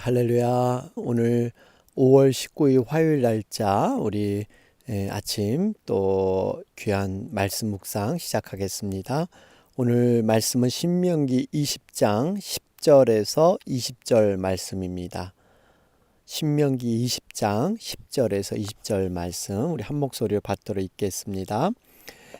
할렐루야. 오늘 5월 19일 화요일 날짜 우리 아침 또 귀한 말씀 묵상 시작하겠습니다. 오늘 말씀은 신명기 20장 10절에서 20절 말씀입니다. 신명기 20장 10절에서 20절 말씀 우리 한 목소리로 받들어 읽겠습니다.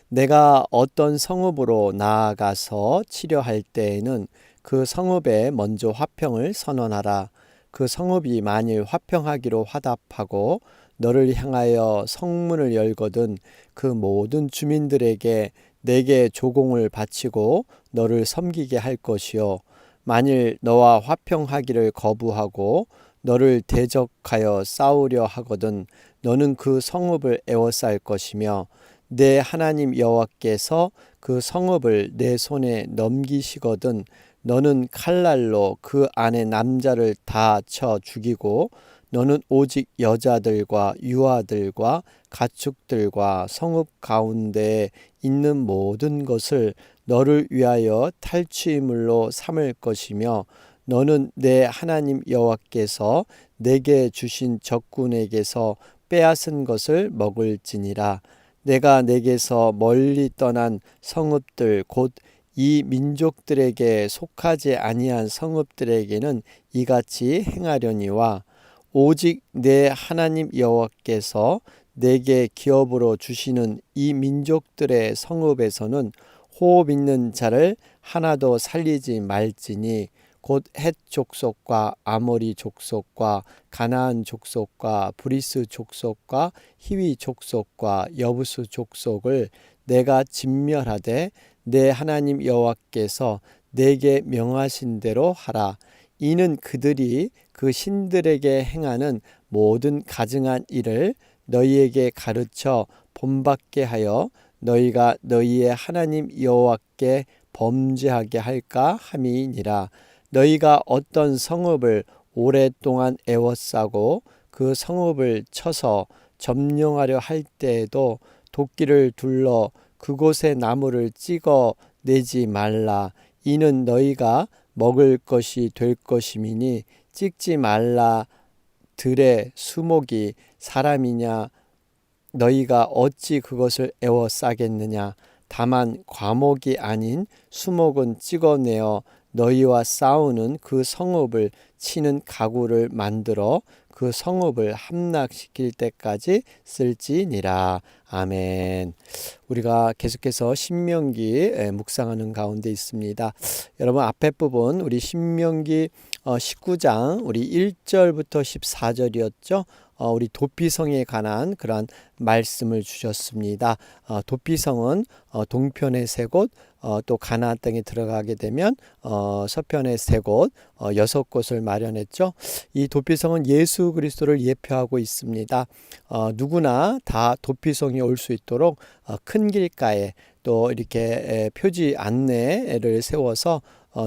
내가 어떤 성읍으로 나아가서 치려할 때에는 그 성읍에 먼저 화평을 선언하라. 그 성읍이 만일 화평하기로 화답하고 너를 향하여 성문을 열거든 그 모든 주민들에게 내게 조공을 바치고 너를 섬기게 할 것이요. 만일 너와 화평하기를 거부하고 너를 대적하여 싸우려 하거든 너는 그 성읍을 에워쌀 것이며 내 하나님 여호와께서 그 성읍을 내 손에 넘기시거든 너는 칼날로 그 안에 남자를 다 쳐 죽이고 너는 오직 여자들과 유아들과 가축들과 성읍 가운데에 있는 모든 것을 너를 위하여 탈취물로 삼을 것이며 너는 내 하나님 여호와께서 내게 주신 적군에게서 빼앗은 것을 먹을지니라. 내가 내게서 멀리 떠난 성읍들 곧 이 민족들에게 속하지 아니한 성읍들에게는 이같이 행하려니와 오직 내 하나님 여호와께서 내게 기업으로 주시는 이 민족들의 성읍에서는 호흡 있는 자를 하나도 살리지 말지니 곧 헷 족속과 아모리 족속과 가나안 족속과 브리스 족속과 히위 족속과 여부스 족속을 내가 진멸하되 내 하나님 여호와께서 내게 명하신 대로 하라. 이는 그들이 그 신들에게 행하는 모든 가증한 일을 너희에게 가르쳐 본받게 하여 너희가 너희의 하나님 여호와께 범죄하게 할까 함이니라. 너희가 어떤 성읍을 오랫동안 애워싸고 그 성읍을 쳐서 점령하려 할 때에도 도끼를 둘러 그곳에 나무를 찍어 내지 말라. 이는 너희가 먹을 것이 될 것임이니 찍지 말라. 들의 수목이 사람이냐 너희가 어찌 그것을 애워싸겠느냐. 다만 과목이 아닌 수목은 찍어내어 너희와 싸우는 그 성읍을 치는 가구를 만들어 그 성읍을 함락시킬 때까지 쓸지니라. 아멘. 우리가 계속해서 신명기 묵상하는 가운데 있습니다. 여러분 앞에 부분 우리 신명기 19장 우리 1절부터 14절이었죠. 우리 도피성에 관한 그러한 말씀을 주셨습니다. 도피성은 동편의 세 곳, 또 가나안 땅에 들어가게 되면 서편의 세 곳, 6곳을 마련했죠. 이 도피성은 예수 그리스도를 예표하고 있습니다. 누구나 다 도피성에 올 수 있도록 큰 길가에 또 이렇게 표지 안내를 세워서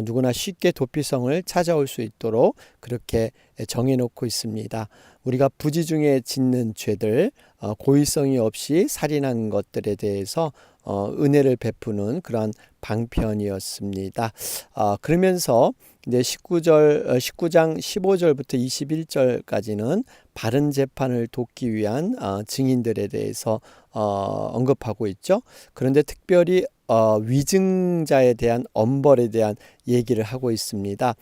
누구나 쉽게 도피성을 찾아올 수 있도록 그렇게 정해놓고 있습니다. 우리가 부지 중에 짓는 죄들, 고의성이 없이 살인한 것들에 대해서 은혜를 베푸는 그런 방편이었습니다. 그러면서 이제 19장 15절부터 21절까지는 바른 재판을 돕기 위한 증인들에 대해서 언급하고 있죠. 그런데 특별히 위증자에 대한 엄벌에 대한 얘기를 하고 있습니다.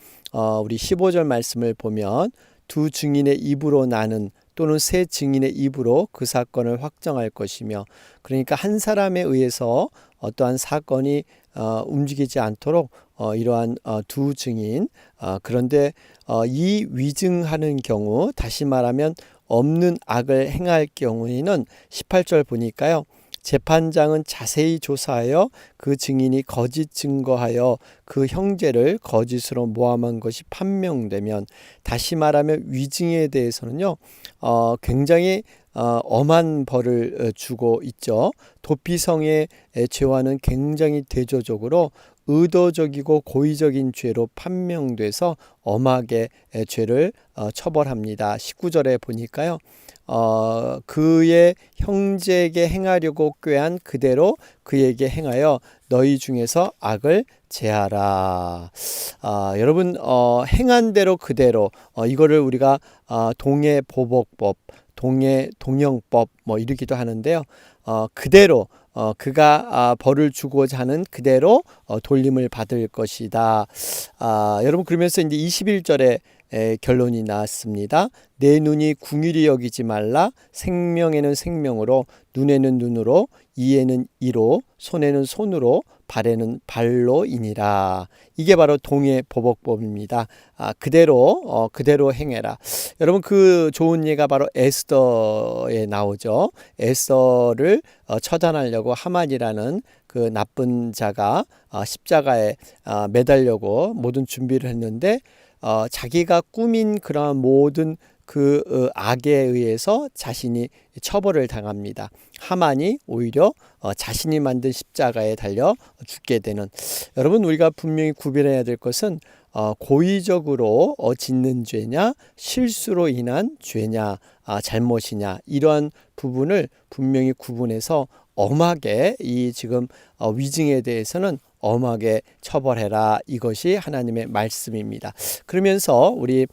우리 15절 말씀을 보면 두 증인의 입으로 나는 또는 세 증인의 입으로 그 사건을 확정할 것이며, 그러니까 한 사람에 의해서 어떠한 사건이 움직이지 않도록 이러한 두 증인, 그런데 이 위증하는 경우, 다시 말하면 없는 악을 행할 경우에는 18절 보니까요, 재판장은 자세히 조사하여 그 증인이 거짓 증거하여 그 형제를 거짓으로 모함한 것이 판명되면, 다시 말하면 위증에 대해서는요 굉장히 엄한 벌을 주고 있죠. 도피성의 죄와는 굉장히 대조적으로 의도적이고 고의적인 죄로 판명돼서 엄하게 죄를 처벌합니다. 19절에 보니까요. 그의 형제에게 행하려고 꾀한 그대로 그에게 행하여 너희 중에서 악을 제하라. 여러분, 행한 대로 그대로, 이거를 우리가 동해보복법, 동영법 뭐 이러기도 하는데요. 그대로 그가 벌을 주고자 하는 그대로 돌림을 받을 것이다. 여러분, 그러면서 이제 21절에 결론이 나왔습니다. 내 눈이 궁일이 여기지 말라. 생명에는 생명으로, 눈에는 눈으로, 이에는 이로, 손에는 손으로, 발에는 발로이니라. 이게 바로 동해보복법입니다. 그대로 행해라. 여러분, 그 좋은 예가 바로 에스더에 나오죠. 에스더를 처단하려고 하만이라는 그 나쁜 자가 십자가에 매달려고 모든 준비를 했는데 자기가 꾸민 그러한 모든 그 악에 의해서 자신이 처벌을 당합니다. 하만이 오히려 자신이 만든 십자가에 달려 죽게 되는. 여러분, 우리가 분명히 구별해야 될 것은 고의적으로 짓는 죄냐, 실수로 인한 죄냐, 잘못이냐, 이러한 부분을 분명히 구분해서 엄하게 이 지금 위증에 대해서는 엄하게 처벌해라. 이것이 하나님의 말씀입니다. 그러면서 우리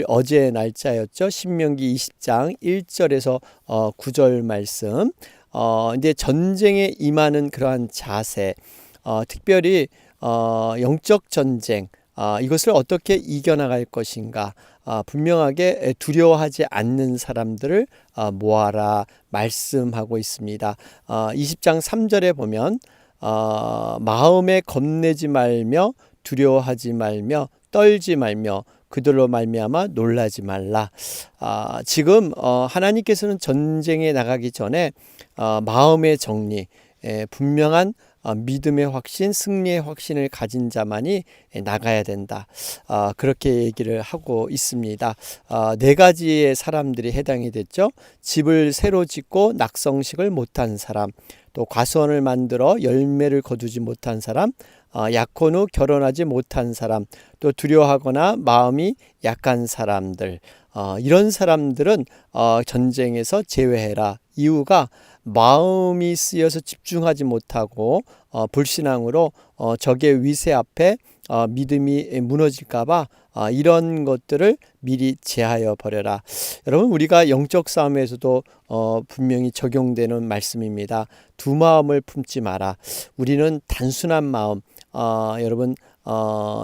어제 날짜였죠. 신명기 20장 1절에서 9절 말씀. 이제 전쟁에 임하는 그러한 자세, 특별히 영적 전쟁, 이것을 어떻게 이겨나갈 것인가, 분명하게 두려워하지 않는 사람들을 모아라 말씀하고 있습니다. 20장 3절에 보면 마음에 겁내지 말며 두려워하지 말며 떨지 말며 그들로 말미암아 놀라지 말라. 지금 하나님께서는 전쟁에 나가기 전에 마음의 정리, 분명한 믿음의 확신, 승리의 확신을 가진 자만이 나가야 된다. 그렇게 얘기를 하고 있습니다. 네 가지의 사람들이 해당이 됐죠. 집을 새로 짓고 낙성식을 못한 사람, 또 과수원을 만들어 열매를 거두지 못한 사람, 약혼 후 결혼하지 못한 사람, 또 두려워하거나 마음이 약한 사람들, 이런 사람들은 전쟁에서 제외해라. 이유가 마음이 쓰여서 집중하지 못하고 불신앙으로 적의 위세 앞에 믿음이 무너질까봐 이런 것들을 미리 제하여 버려라. 여러분, 우리가 영적 싸움에서도 분명히 적용되는 말씀입니다. 두 마음을 품지 마라. 우리는 단순한 마음, 여러분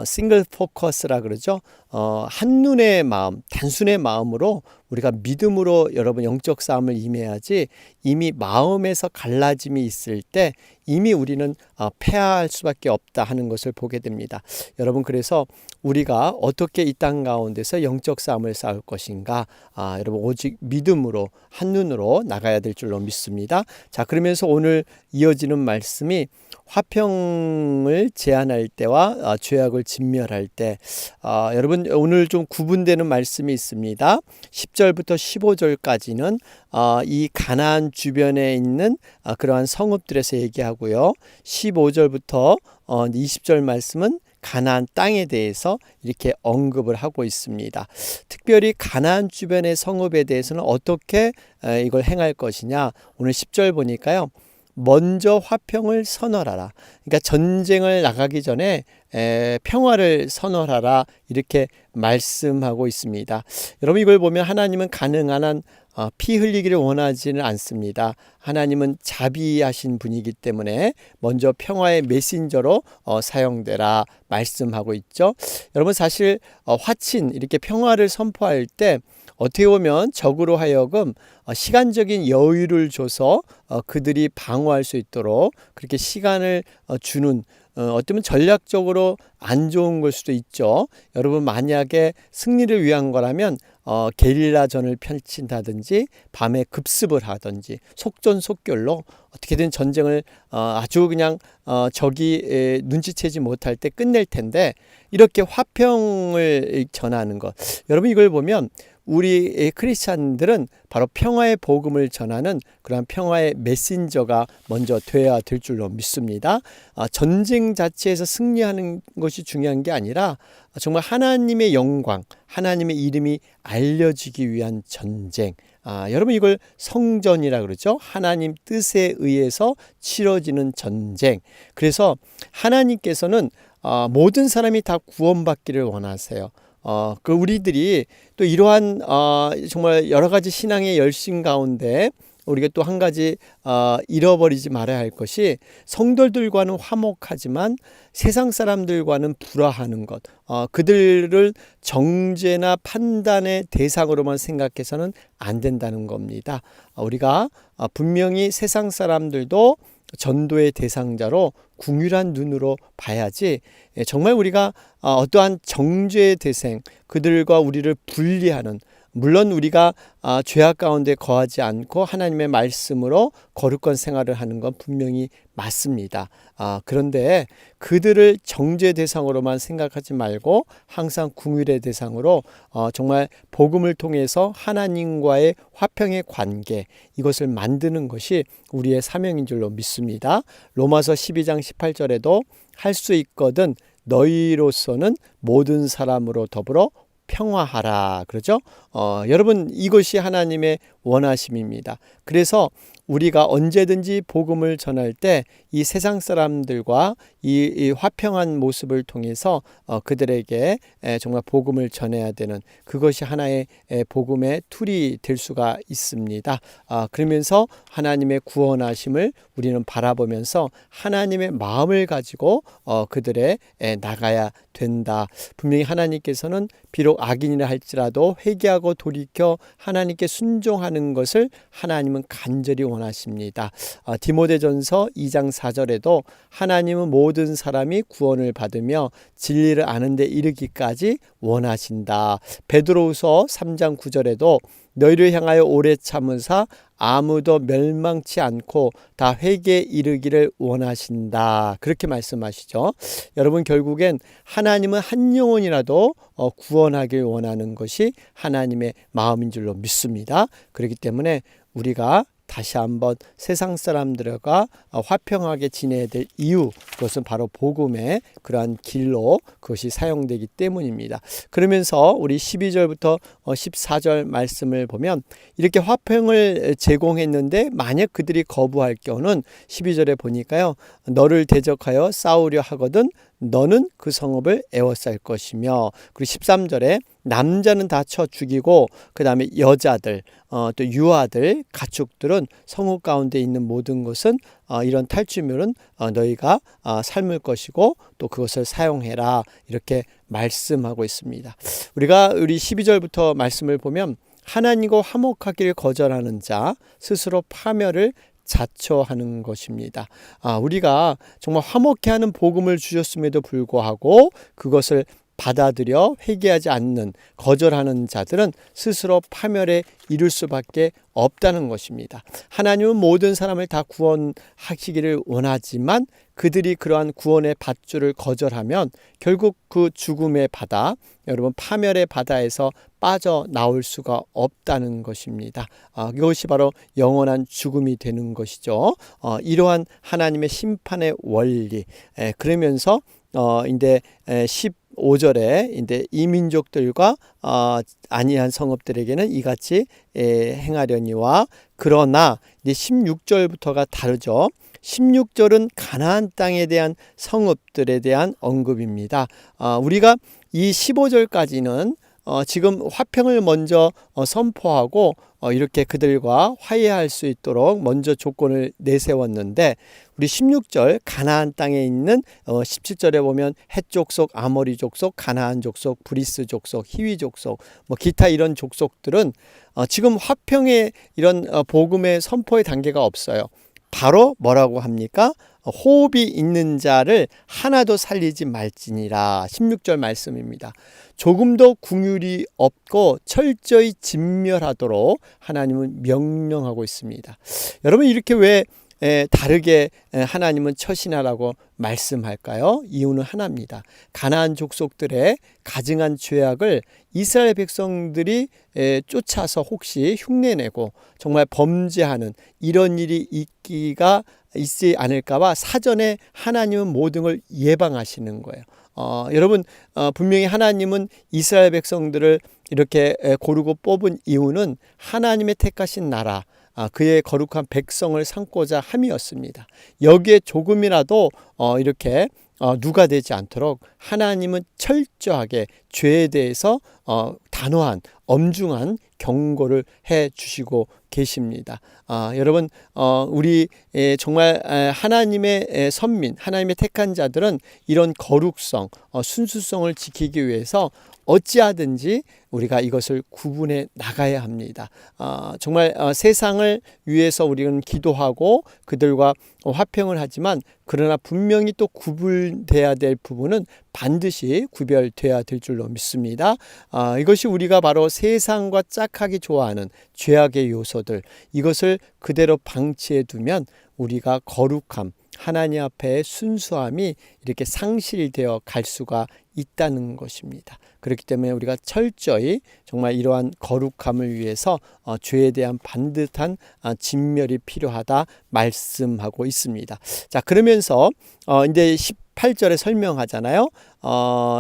싱글 포커스라 그러죠. 한눈의 마음, 단순의 마음으로 우리가 믿음으로 여러분 영적 싸움을 임해야지, 이미 마음에서 갈라짐이 있을 때 이미 우리는 패할 수밖에 없다 하는 것을 보게 됩니다. 여러분, 그래서 우리가 어떻게 이 땅 가운데서 영적 싸움을 싸울 것인가, 여러분 오직 믿음으로 한눈으로 나가야 될 줄로 믿습니다. 자, 그러면서 오늘 이어지는 말씀이 화평을 제한할 때와 죄악을 진멸할 때, 여러분 오늘 좀 구분되는 말씀이 있습니다. 10절부터 15절까지는 이 가나안 주변에 있는 그러한 성읍들에서 얘기하고요. 15절부터 20절 말씀은 가나안 땅에 대해서 이렇게 언급을 하고 있습니다. 특별히 가나안 주변의 성읍에 대해서는 어떻게 이걸 행할 것이냐, 오늘 10절 보니까요. 먼저 화평을 선언하라. 그러니까 전쟁을 나가기 전에 평화를 선언하라, 이렇게 말씀하고 있습니다. 여러분, 이걸 보면 하나님은 가능한 한 피 흘리기를 원하지는 않습니다. 하나님은 자비하신 분이기 때문에 먼저 평화의 메신저로 사용되라 말씀하고 있죠. 여러분, 사실 화친, 이렇게 평화를 선포할 때 어떻게 보면 적으로 하여금 시간적인 여유를 줘서 그들이 방어할 수 있도록 그렇게 시간을 주는, 어쩌면 전략적으로 안 좋은 걸 수도 있죠. 여러분, 만약에 승리를 위한 거라면 게릴라전을 펼친다든지 밤에 급습을 하든지 속전속결로 어떻게든 전쟁을 아주 그냥 적이 눈치채지 못할 때 끝낼 텐데, 이렇게 화평을 전하는 것, 여러분 이걸 보면 우리 크리스찬들은 바로 평화의 복음을 전하는 그러한 평화의 메신저가 먼저 되어야 될 줄로 믿습니다. 전쟁 자체에서 승리하는 것이 중요한 게 아니라 정말 하나님의 영광, 하나님의 이름이 알려지기 위한 전쟁. 여러분 이걸 성전이라 그러죠. 하나님 뜻에 의해서 치러지는 전쟁. 그래서 하나님께서는 모든 사람이 다 구원받기를 원하세요. 우리들이 또 이러한 정말 여러 가지 신앙의 열심 가운데 우리가 또 한 가지 잃어버리지 말아야 할 것이 성도들과는 화목하지만 세상 사람들과는 불화하는 것, 그들을 정죄나 판단의 대상으로만 생각해서는 안 된다는 겁니다. 우리가 분명히 세상 사람들도 전도의 대상자로 궁휼한 눈으로 봐야지, 정말 우리가 어떠한 정죄의 대상, 그들과 우리를 분리하는, 물론 우리가 죄악 가운데 거하지 않고 하나님의 말씀으로 거룩한 생활을 하는 건 분명히 맞습니다. 그런데 그들을 정죄 대상으로만 생각하지 말고 항상 궁휼의 대상으로 정말 복음을 통해서 하나님과의 화평의 관계, 이것을 만드는 것이 우리의 사명인 줄로 믿습니다. 로마서 12장 18절에도 할 수 있거든 너희로서는 모든 사람으로 더불어 평화하라 그러죠. 여러분 이것이 하나님의 원하심입니다. 그래서 우리가 언제든지 복음을 전할 때 이 세상 사람들과 이 화평한 모습을 통해서 그들에게 정말 복음을 전해야 되는, 그것이 하나의 복음의 툴이 될 수가 있습니다. 그러면서 하나님의 구원하심을 우리는 바라보면서 하나님의 마음을 가지고 그들에 나가야 된다. 분명히 하나님께서는 비록 악인이라 할지라도 회개하고 돌이켜 하나님께 순종하는 것을 하나님은 간절히 원하십니다. 디모데전서 2장 4절에도 하나님은 모든 사람이 구원을 받으며 진리를 아는 데 이르기까지 원하신다. 베드로후서 3장 9절에도 너희를 향하여 오래 참으사 아무도 멸망치 않고 다 회개에 이르기를 원하신다. 그렇게 말씀하시죠. 여러분 결국엔 하나님은 한 영혼이라도 구원하길 원하는 것이 하나님의 마음인 줄로 믿습니다. 그렇기 때문에 우리가 다시 한번 세상 사람들과 화평하게 지내야 될 이유, 그것은 바로 복음의 그러한 길로 그것이 사용되기 때문입니다. 그러면서 우리 12절부터 14절 말씀을 보면 이렇게 화평을 제공했는데 만약 그들이 거부할 경우는 12절에 보니까요, 너를 대적하여 싸우려 하거든 너는 그 성읍을 에워쌀 것이며, 그리고 13절에 남자는 다 쳐 죽이고 그 다음에 여자들 또 유아들 가축들은 성읍 가운데 있는 모든 것은 이런 탈취물은 너희가 삶을 것이고 또 그것을 사용해라, 이렇게 말씀하고 있습니다. 우리 12절부터 말씀을 보면 하나님과 화목하기를 거절하는 자 스스로 파멸을 자초하는 것입니다. 우리가 정말 화목해 하는 복음을 주셨음에도 불구하고 그것을 받아들여 회개하지 않는, 거절하는 자들은 스스로 파멸에 이를 수밖에 없다는 것입니다. 하나님은 모든 사람을 다 구원하시기를 원하지만 그들이 그러한 구원의 밧줄을 거절하면 결국 그 죽음의 바다, 여러분 파멸의 바다에서 빠져나올 수가 없다는 것입니다. 이것이 바로 영원한 죽음이 되는 것이죠. 이러한 하나님의 심판의 원리, 그러면서 이제 15절에 이제 이민족들과 아니한 성읍들에게는 이같이 행하려니와, 그러나 이제 16절부터가 다르죠. 16절은 가나안 땅에 대한 성읍들에 대한 언급입니다. 우리가 이 15절까지는 지금 화평을 먼저 선포하고 이렇게 그들과 화해할 수 있도록 먼저 조건을 내세웠는데, 우리 16절 가나안 땅에 있는 17절에 보면 헷 족속, 아모리 족속, 가나안 족속, 브리스 족속, 히위 족속, 기타 이런 족속들은 지금 화평의 이런 복음의 선포의 단계가 없어요. 바로 뭐라고 합니까? 호흡이 있는 자를 하나도 살리지 말지니라. 16절 말씀입니다. 조금도 궁휼이 없고 철저히 진멸하도록 하나님은 명령하고 있습니다. 여러분 이렇게 왜 다르게 하나님은 처신하라고 말씀할까요? 이유는 하나입니다. 가나안 족속들의 가증한 죄악을 이스라엘 백성들이 쫓아서 혹시 흉내내고 정말 범죄하는 이런 일이 있지 않을까봐 사전에 하나님은 모든 걸 예방하시는 거예요. 여러분, 분명히 하나님은 이스라엘 백성들을 이렇게 고르고 뽑은 이유는 하나님의 택하신 나라, 그의 거룩한 백성을 삼고자 함이었습니다. 여기에 조금이라도 이렇게 누가 되지 않도록 하나님은 철저하게 죄에 대해서 단호한 엄중한 경고를 해 주시고 계십니다. 여러분, 우리 정말 하나님의 선민, 하나님의 택한 자들은 이런 거룩성, 순수성을 지키기 위해서 어찌하든지 우리가 이것을 구분해 나가야 합니다. 정말 세상을 위해서 우리는 기도하고 그들과 화평을 하지만 그러나 분명히 또 구분돼야 될 부분은 반드시 구별돼야 될 줄로 믿습니다. 이것이 우리가 바로 세상과 짝하기 좋아하는 죄악의 요소들, 이것을 그대로 방치해 두면 우리가 거룩함, 하나님 앞에 순수함이 이렇게 상실되어 갈 수가 있다는 것입니다. 그렇기 때문에 우리가 철저히 정말 이러한 거룩함을 위해서 죄에 대한 반듯한 진멸이 필요하다 말씀하고 있습니다. 자, 그러면서 이제 18절에 설명하잖아요.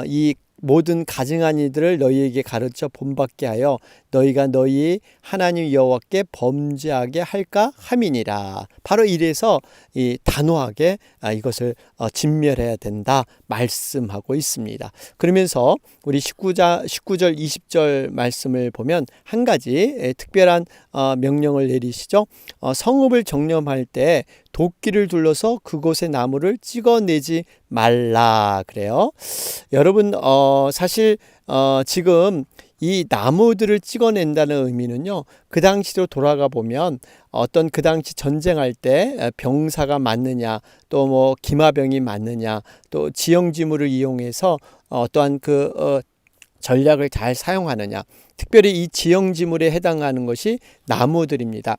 이 모든 가증한 이들을 너희에게 가르쳐 본받게 하여 너희가 너희 하나님 여호와께 범죄하게 할까 함이니라. 바로 이래서 이 단호하게 이것을 진멸해야 된다 말씀하고 있습니다. 그러면서 우리 19절 20절 말씀을 보면 한 가지 특별한 명령을 내리시죠. 성읍을 정념할 때 도끼를 둘러서 그곳의 나무를 찍어내지 말라 그래요. 여러분, 사실 지금 이 나무들을 찍어낸다는 의미는요, 그 당시로 돌아가 보면 어떤 그 당시 전쟁할 때 병사가 맞느냐, 또 뭐 기마병이 맞느냐, 또 지형지물을 이용해서 어떠한 전략을 잘 사용하느냐, 특별히 이 지형지물에 해당하는 것이 나무들입니다.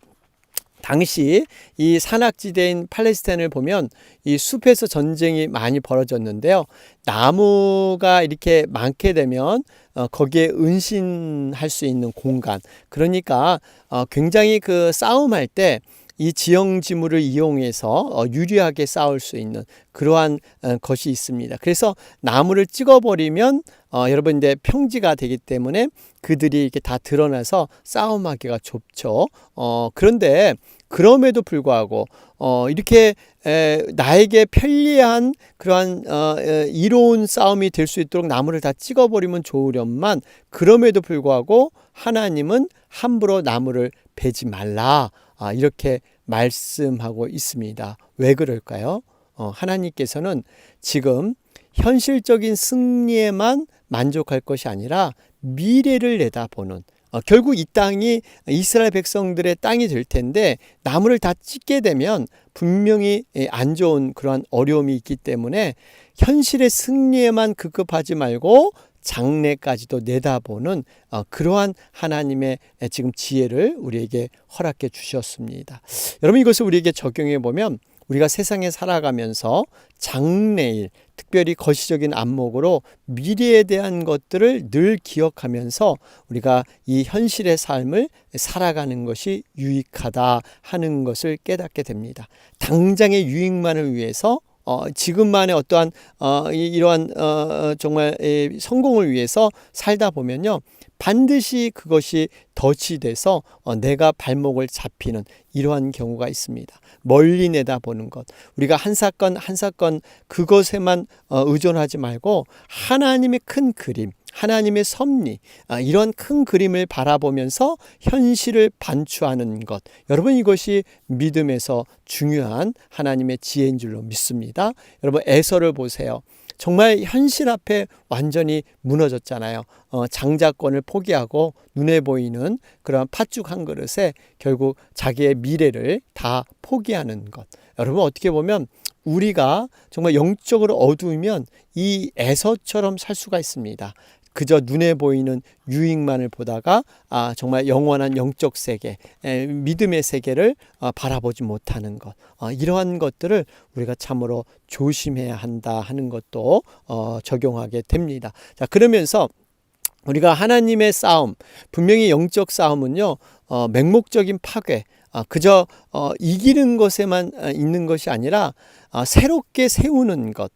당시 이 산악지대인 팔레스타인을 보면 이 숲에서 전쟁이 많이 벌어졌는데요. 나무가 이렇게 많게 되면 거기에 은신할 수 있는 공간, 그러니까 굉장히 그 싸움할 때 이 지형지물을 이용해서 유리하게 싸울 수 있는 그러한 것이 있습니다. 그래서 나무를 찍어버리면 여러분 이제 평지가 되기 때문에 그들이 이렇게 다 드러나서 싸움하기가 좁죠. 그런데 그럼에도 불구하고 이렇게 나에게 편리한 그러한 이로운 싸움이 될 수 있도록 나무를 다 찍어버리면 좋으련만, 그럼에도 불구하고 하나님은 함부로 나무를 베지 말라, 이렇게 말씀하고 있습니다. 왜 그럴까요? 하나님께서는 지금 현실적인 승리에만 만족할 것이 아니라 미래를 내다보는, 결국 이 땅이 이스라엘 백성들의 땅이 될 텐데 나무를 다 찍게 되면 분명히 안 좋은 그러한 어려움이 있기 때문에 현실의 승리에만 급급하지 말고 장래까지도 내다보는 그러한 하나님의 지금 지혜를 우리에게 허락해 주셨습니다. 여러분, 이것을 우리에게 적용해 보면 우리가 세상에 살아가면서 장래일, 특별히 거시적인 안목으로 미래에 대한 것들을 늘 기억하면서 우리가 이 현실의 삶을 살아가는 것이 유익하다 하는 것을 깨닫게 됩니다. 당장의 유익만을 위해서 지금만의 어떠한 이러한 정말 성공을 위해서 살다 보면요, 반드시 그것이 덫이 돼서 내가 발목을 잡히는 이러한 경우가 있습니다. 멀리 내다보는 것, 우리가 한 사건 한 사건 그것에만 의존하지 말고 하나님의 큰 그림, 하나님의 섭리, 이런 큰 그림을 바라보면서 현실을 반추하는 것, 여러분 이것이 믿음에서 중요한 하나님의 지혜인 줄로 믿습니다. 여러분, 에서를 보세요. 정말 현실 앞에 완전히 무너졌잖아요. 장자권을 포기하고 눈에 보이는 그런 팥죽 한 그릇에 결국 자기의 미래를 다 포기하는 것. 여러분, 어떻게 보면 우리가 정말 영적으로 어두우면 이 에서처럼 살 수가 있습니다. 그저 눈에 보이는 유익만을 보다가 정말 영원한 영적 세계, 믿음의 세계를 바라보지 못하는 것, 이러한 것들을 우리가 참으로 조심해야 한다 하는 것도 적용하게 됩니다. 자, 그러면서 우리가 하나님의 싸움, 분명히 영적 싸움은요, 맹목적인 파괴, 그저 이기는 것에만 있는 것이 아니라 새롭게 세우는 것,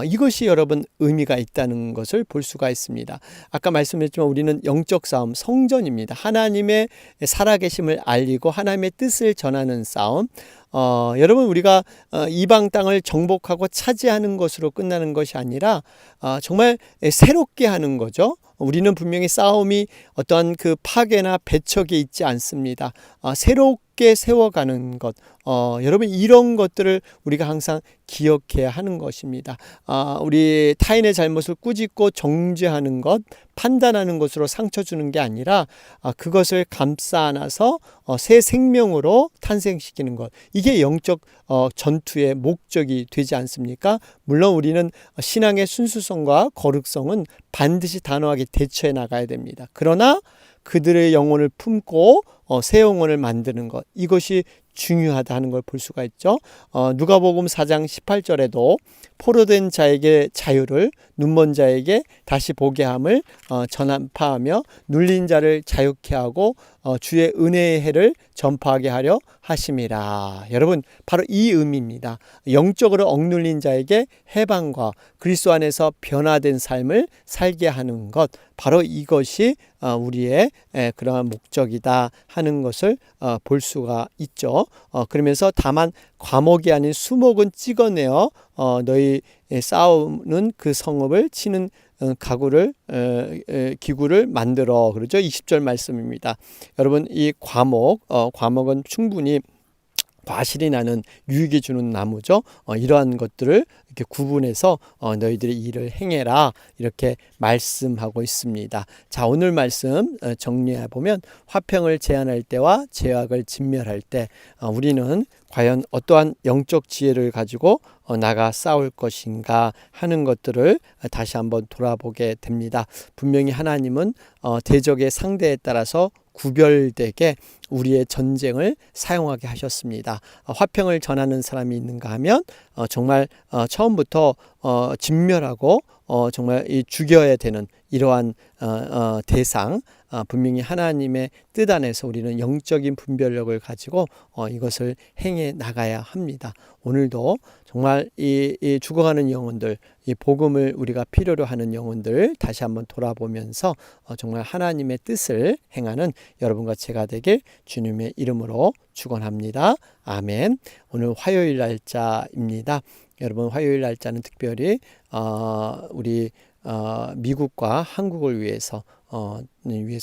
이것이 여러분 의미가 있다는 것을 볼 수가 있습니다. 아까 말씀드렸지만 우리는 영적 싸움, 성전입니다. 하나님의 살아계심을 알리고 하나님의 뜻을 전하는 싸움. 여러분, 우리가 이방 땅을 정복하고 차지하는 것으로 끝나는 것이 아니라 정말 새롭게 하는 거죠. 우리는 분명히 싸움이 어떠한 그 파괴나 배척이 있지 않습니다. 새롭게 세워가는 것, 여러분, 이런 것들을 우리가 항상 기억해야 하는 것입니다. 우리 타인의 잘못을 꾸짖고 정죄하는 것, 판단하는 것으로 상처 주는 게 아니라 그것을 감싸 안아서 새 생명으로 탄생시키는 것, 이게 영적 전투의 목적이 되지 않습니까? 물론 우리는 신앙의 순수성과 거룩성은 반드시 단호하게 대처해 나가야 됩니다. 그러나 그들의 영혼을 품고 새 영혼을 만드는 것, 이것이 중요하다 하는 걸 볼 수가 있죠. 누가복음 4장 18절에도 포로된 자에게 자유를, 눈먼 자에게 다시 보게 함을 전파하며 눌린 자를 자유케 하고 주의 은혜의 해를 전파하게 하려 하심이라. 여러분, 바로 이 의미입니다. 영적으로 억눌린 자에게 해방과 그리스도 안에서 변화된 삶을 살게 하는 것, 바로 이것이 우리의 그러한 목적이다 하는 것을 볼 수가 있죠. 그러면서 다만 과목이 아닌 수목은 찍어내어 너희 싸우는 그 성읍을 치는 기구를 만들어, 그러죠. 20절 말씀입니다. 여러분, 이 과목은 충분히 과실이 나는 유익이 주는 나무죠. 이러한 것들을 이렇게 구분해서 너희들이 일을 행해라, 이렇게 말씀하고 있습니다. 자, 오늘 말씀 정리해 보면 화평을 제안할 때와 죄악을 진멸할 때 우리는 과연 어떠한 영적 지혜를 가지고 나가 싸울 것인가 하는 것들을 다시 한번 돌아보게 됩니다. 분명히 하나님은 대적의 상대에 따라서 구별되게 우리의 전쟁을 사용하게 하셨습니다. 화평을 전하는 사람이 있는가 하면 정말 처음부터 진멸하고 정말 죽여야 되는 이러한 대상, 분명히 하나님의 뜻 안에서 우리는 영적인 분별력을 가지고 이것을 행해 나가야 합니다. 오늘도 정말 이 죽어가는 영혼들, 이 복음을 우리가 필요로 하는 영혼들 다시 한번 돌아보면서 정말 하나님의 뜻을 행하는 여러분과 제가 되길 주님의 이름으로 축원합니다. 아멘. 오늘 화요일 날짜입니다. 여러분, 화요일 날짜는 특별히 우리 미국과 한국을 위해서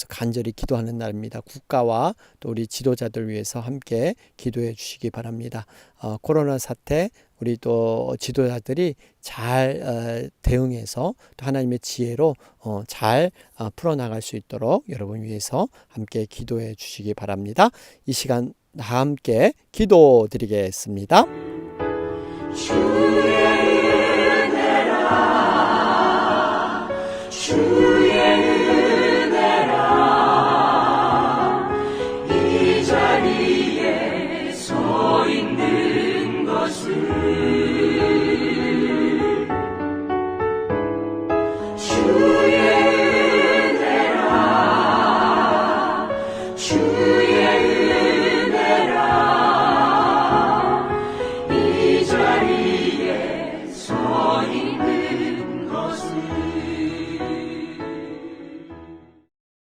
간절히 기도하는 날입니다. 국가와 또 우리 지도자들 위해서 함께 기도해 주시기 바랍니다. 코로나 사태, 우리 또 지도자들이 잘 대응해서 또 하나님의 지혜로 잘 풀어나갈 수 있도록 여러분 위해서 함께 기도해 주시기 바랍니다. 이 시간 다 함께 기도 드리겠습니다. 주의 은혜라 주의